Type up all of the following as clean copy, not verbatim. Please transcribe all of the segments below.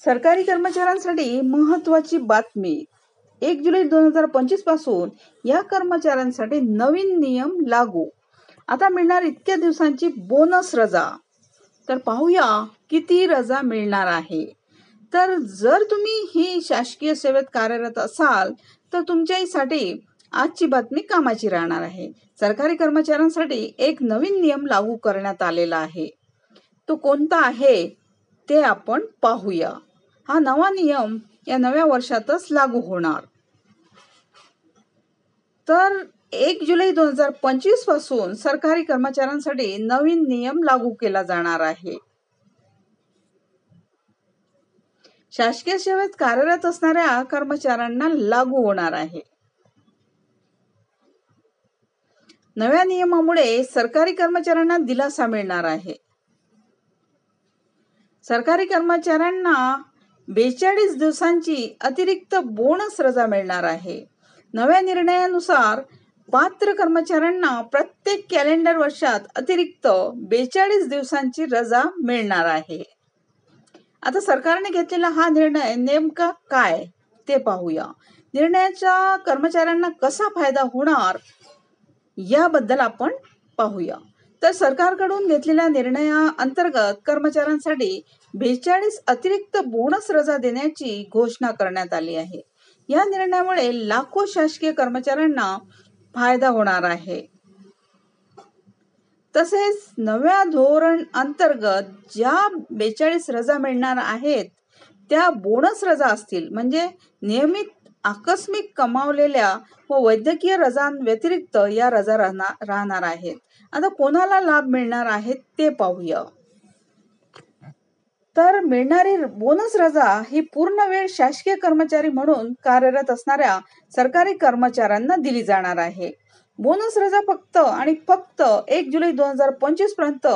सरकारी कर्मचाऱ्यांसाठी महत्त्वाची बातमी. 1 जुलै 2025 पासून या कर्मचाऱ्यांसाठी नवीन नियम लागू. आता मिळणार इतक्या दिवसांची बोनस रजा. तर पाहूया किती रजा मिळणार आहे. तर जर तुम्ही ही शासकीय सेवेत कार्यरत असाल तर तुमच्यासाठी आजची बातमी कामाची राहणार आहे. सरकारी कर्मचाऱ्यांसाठी एक नवीन नियम लागू करण्यात आलेला आहे. तो कोणता आहे ते आपण पाहूया. हा नवा नियम या नव्या वर्षातच लागू होणार. तर 1 जुलै 2025 पासून सरकारी कर्मचाऱ्यांसाठी नवीन नियम लागू केला जाणार आहे. शासकीय सेवेत कार्यरत असणाऱ्या कर्मचाऱ्यांना लागू होणार आहे. नव्या नियमामुळे सरकारी कर्मचाऱ्यांना दिलासा मिळणार आहे. सरकारी कर्मचाऱ्यांना 42 दिवसांची अतिरिक्त बोनस रजा मिळणार आहे. नव्या निर्णयानुसार पात्र कर्मचाऱ्यांना प्रत्येक कॅलेंडर वर्षात अतिरिक्त 42 दिवसांची रजा मिळणार आहे. आता सरकारने घेतलेला हा निर्णय नेमका काय ते पाहूया. निर्णयाचा कर्मचाऱ्यांना कसा फायदा होणार याबद्दल आपण पाहूया. तर सरकारकडून घेतलेल्या निर्णयाअंतर्गत कर्मचाऱ्यांसाठी 42 अतिरिक्त बोनस रजा देण्याची घोषणा करण्यात आली आहे. या निर्णयामुळे लाखो शासकीय कर्मचाऱ्यांना फायदा होणार आहे. तसेच नव्या धोरण अंतर्गत ज्या 42 रजा मिळणार आहेत त्या बोनस रजा असतील. म्हणजे नियमित आकस्मिक कमावलेल्या व वैद्यकीय रजांव्यतिरिक्त या रजा राहणार आहेत. आता कोणाला लाभ मिळणार आहेत ते पाहूया. तर मिळणारी बोनस रजा ही पूर्ण वेळ शासकीय कर्मचारी म्हणून कार्यरत असणाऱ्या सरकारी कर्मचाऱ्यांना दिली जाणार आहे. बोनस रजा फक्त आणि फक्त 1 जुलै 2025 पर्यंत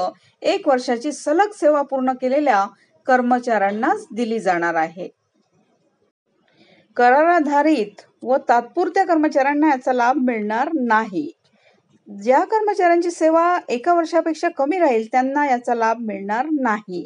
1 वर्षाची सलग सेवा पूर्ण केलेल्या कर्मचाऱ्यांनाच दिली जाणार आहे. कराराधारित व तात्पुरत्या कर्मचाऱ्यांना याचा लाभ मिळणार नाही. ज्या कर्मचाऱ्यांची सेवा 1 वर्षापेक्षा कमी राहील त्यांना याचा लाभ मिळणार नाही.